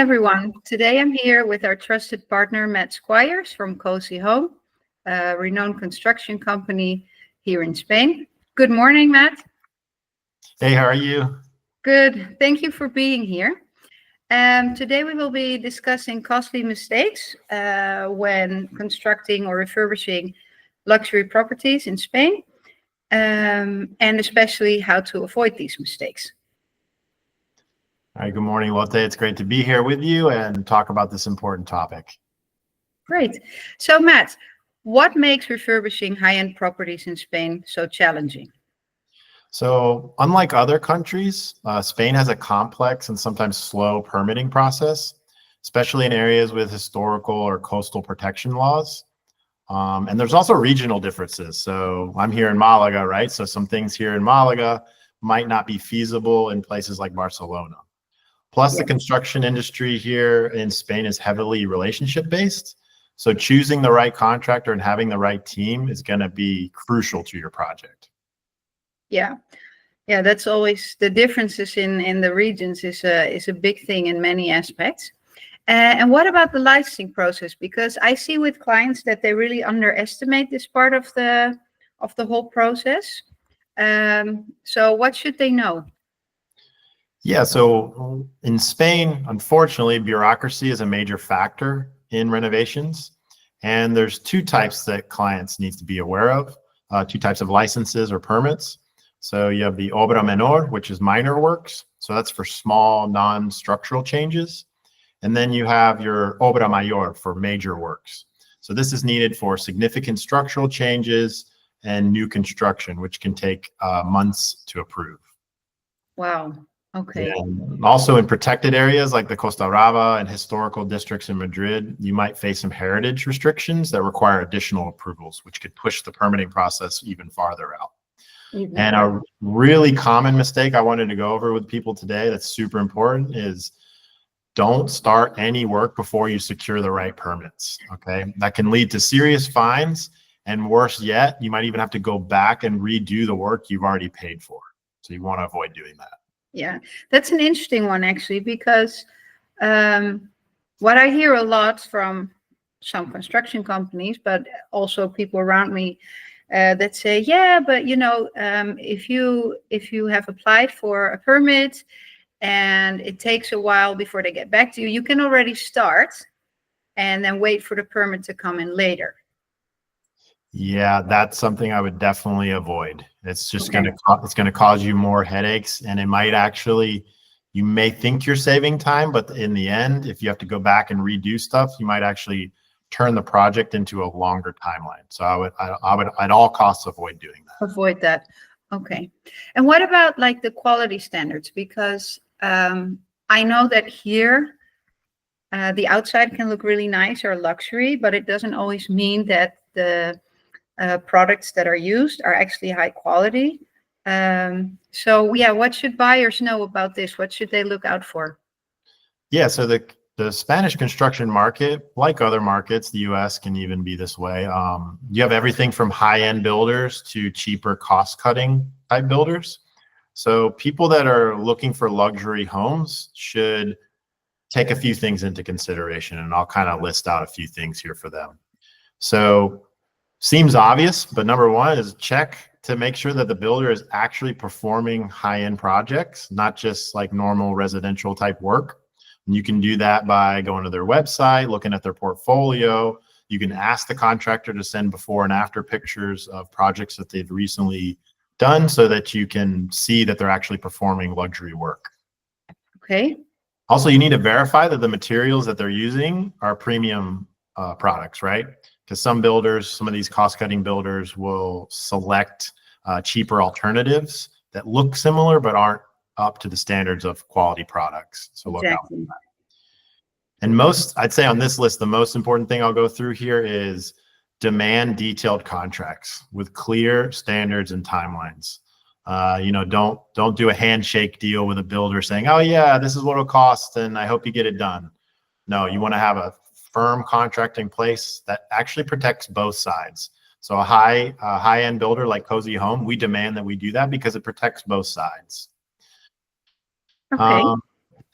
Everyone. Today I'm here with our trusted partner, Matt Squires from Cosy Home, a renowned construction company here in Spain. Good morning, Matt. Hey, how are you? Good. Thank you for being here. Today we will be discussing costly mistakes when constructing or refurbishing luxury properties in Spain, and especially how to avoid these mistakes. All right, good morning, Lotte. It's great to be here with you and talk about this important topic. Great. So, Matt, what makes refurbishing high-end properties in Spain so challenging? So, unlike other countries, Spain has a complex and sometimes slow permitting process, especially in areas with historical or coastal protection laws. And there's also regional differences. So I'm here in Malaga, right? So some things here in Malaga might not be feasible in places like Barcelona. Plus, the construction industry here in Spain is heavily relationship-based. So choosing the right contractor and having the right team is going to be crucial to your project. Yeah, that's always the differences in the regions is a big thing in many aspects. And what about the licensing process? Because I see with clients that they really underestimate this part of the whole process. So what should they know? Yeah, so in Spain, unfortunately, bureaucracy is a major factor in renovations. And there's two types that clients need to be aware of, two types of licenses or permits. So you have the obra menor, which is minor works. So that's for small, non-structural changes. And then you have your obra mayor for major works. So this is needed for significant structural changes and new construction, which can take months to approve. Wow. Okay. And also in protected areas like the Costa Brava and historical districts in Madrid, you might face some heritage restrictions that require additional approvals, which could push the permitting process even farther out. And a really common mistake I wanted to go over with people today that's super important is don't start any work before you secure the right permits, okay? That can lead to serious fines, and worse yet, you might even have to go back and redo the work you've already paid for. So you want to avoid doing that. Yeah, that's an interesting one, actually, because what I hear a lot from some construction companies, but also people around me that say, yeah, but if you have applied for a permit and it takes a while before they get back to you, you can already start and then wait for the permit to come in later. Yeah, that's something I would definitely avoid. It's just going to cause you more headaches, and it might actually, you may think you're saving time, but in the end, if you have to go back and redo stuff, you might actually turn the project into a longer timeline. So I would at all costs avoid doing that. Avoid that. Okay. And what about like the quality standards? Because I know that here the outside can look really nice or luxury, but it doesn't always mean that the products that are used are actually high quality. So yeah, what should buyers know about this? What should they look out for? Yeah, so the Spanish construction market, like other markets, the US can even be this way. You have everything from high-end builders to cheaper cost-cutting type builders. So people that are looking for luxury homes should take a few things into consideration, and I'll kind of list out a few things here for them. So seems obvious, but number one is check to make sure that the builder is actually performing high-end projects, not just like normal residential type work. And you can do that by going to their website, looking at their portfolio. You can ask the contractor to send before and after pictures of projects that they've recently done so that you can see that they're actually performing luxury work. Okay. Also, you need to verify that the materials that they're using are premium products, right? Because some builders, some of these cost-cutting builders will select cheaper alternatives that look similar but aren't up to the standards of quality products. So look out for that. And I'd say on this list, the most important thing I'll go through here is demand detailed contracts with clear standards and timelines. Don't do a handshake deal with a builder saying, oh yeah, this is what it'll cost and I hope you get it done. No, you want to have a firm contract in place that actually protects both sides. So a high-end builder like Cosy Home, we demand that we do that because it protects both sides. Okay.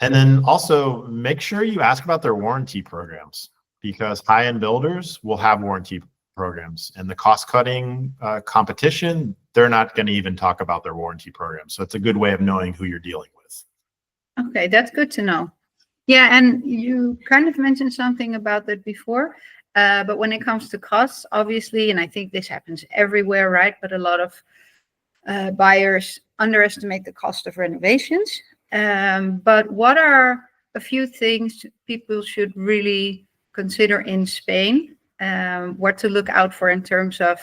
And then also make sure you ask about their warranty programs, because high-end builders will have warranty programs, and the cost-cutting competition, they're not going to even talk about their warranty program. So it's a good way of knowing who you're dealing with. Okay, that's good to know. Yeah, and you kind of mentioned something about that before, but when it comes to costs, obviously, and I think this happens everywhere, right? But a lot of buyers underestimate the cost of renovations. But what are a few things people should really consider in Spain? What to look out for in terms of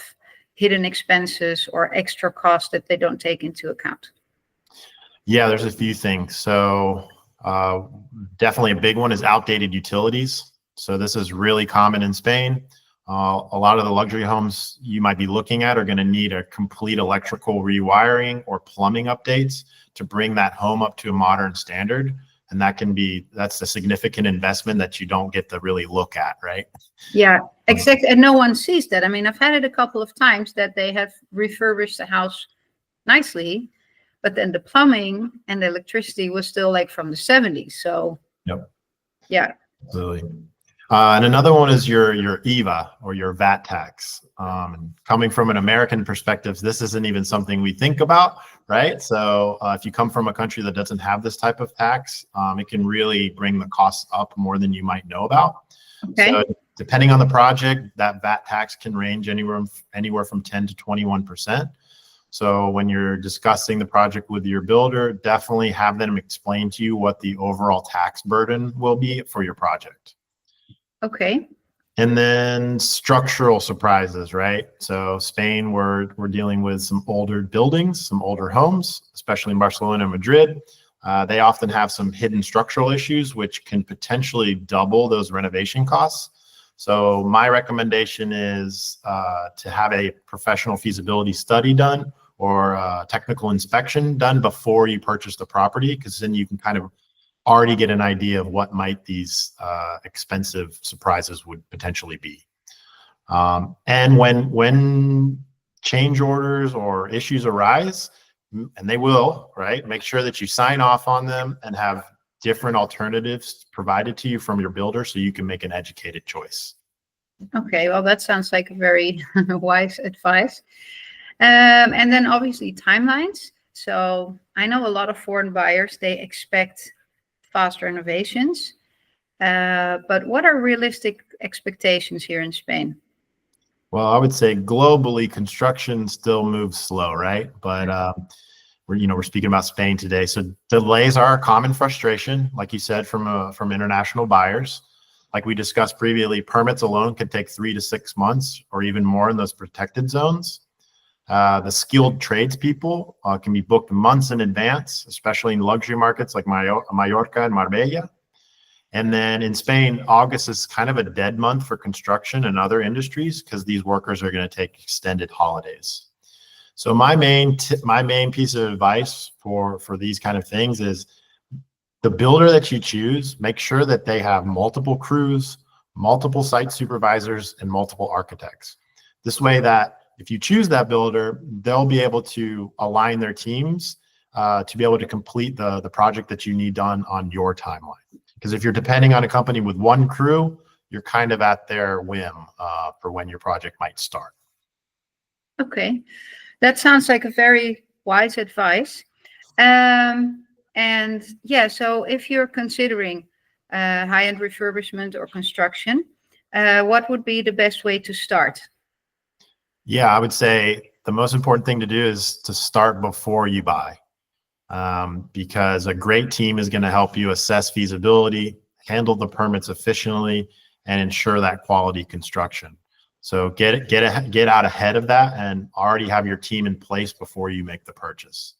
hidden expenses or extra costs that they don't take into account? Yeah, there's a few things. So definitely a big one is outdated utilities. So this is really common in Spain. A lot of the luxury homes you might be looking at are going to need a complete electrical rewiring or plumbing updates to bring that home up to a modern standard. And that's a significant investment that you don't get to really look at, right? Yeah, exactly. And no one sees that. I mean, I've had it a couple of times that they have refurbished the house nicely, but then the plumbing and the electricity was still like from the 70s. So, yep. Yeah. Absolutely. And another one is your EVA or your VAT tax. Coming from an American perspective, this isn't even something we think about, right? So if you come from a country that doesn't have this type of tax, it can really bring the costs up more than you might know about. Okay. So depending on the project, that VAT tax can range anywhere from 10 to 21%. So when you're discussing the project with your builder, definitely have them explain to you what the overall tax burden will be for your project. Okay. And then structural surprises, right? So Spain, we're dealing with some older buildings, some older homes, especially in Barcelona and Madrid. They often have some hidden structural issues, which can potentially double those renovation costs. So my recommendation is to have a professional feasibility study done or a technical inspection done before you purchase the property, because then you can kind of already get an idea of what might these expensive surprises would potentially be. And when change orders or issues arise, and they will, right, make sure that you sign off on them and have different alternatives provided to you from your builder so you can make an educated choice. Okay, well, that sounds like a very wise advice. And then obviously timelines. So I know a lot of foreign buyers, they expect fast renovations. But what are realistic expectations here in Spain? Well, I would say globally, construction still moves slow, right? But we're speaking about Spain today, so delays are a common frustration, like you said, from international buyers. Like we discussed previously, permits alone can take 3 to 6 months or even more in those protected zones. The skilled tradespeople can be booked months in advance, especially in luxury markets like Mallorca and Marbella. And then in Spain, August is kind of a dead month for construction and other industries because these workers are going to take extended holidays. So my main piece of advice for these kind of things is the builder that you choose, make sure that they have multiple crews, multiple site supervisors, and multiple architects. This way that if you choose that builder, they'll be able to align their teams to be able to complete the project that you need done on your timeline. Because if you're depending on a company with one crew, you're kind of at their whim for when your project might start. Okay, that sounds like a very wise advice. And yeah, so if you're considering high-end refurbishment or construction, what would be the best way to start? Yeah, I would say the most important thing to do is to start before you buy. Because a great team is going to help you assess feasibility, handle the permits efficiently, and ensure that quality construction. So get out ahead of that and already have your team in place before you make the purchase.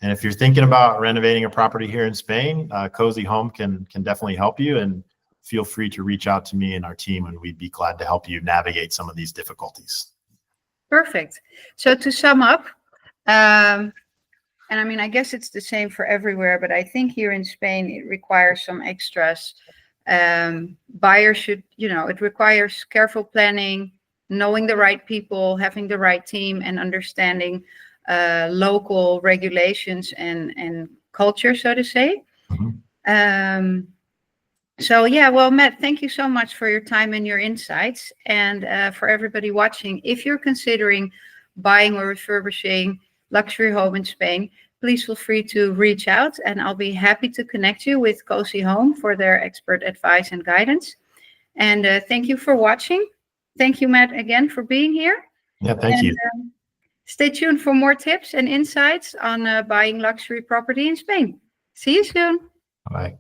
And if you're thinking about renovating a property here in Spain, Cosy Home can definitely help you, and feel free to reach out to me and our team, and we'd be glad to help you navigate some of these difficulties. Perfect. So to sum up, and I mean, I guess it's the same for everywhere, but I think here in Spain, it requires some extras. Buyers should, it requires careful planning, knowing the right people, having the right team, and understanding local regulations and culture, so to say. Mm-hmm. So yeah, well, Matt, thank you so much for your time and your insights. And for everybody watching, if you're considering buying or refurbishing luxury home in Spain, please feel free to reach out, and I'll be happy to connect you with Cosy Home for their expert advice and guidance. And thank you for watching. Thank you, Matt, again for being here. Yeah, thank you. Stay tuned for more tips and insights on buying luxury property in Spain. See you soon. Bye.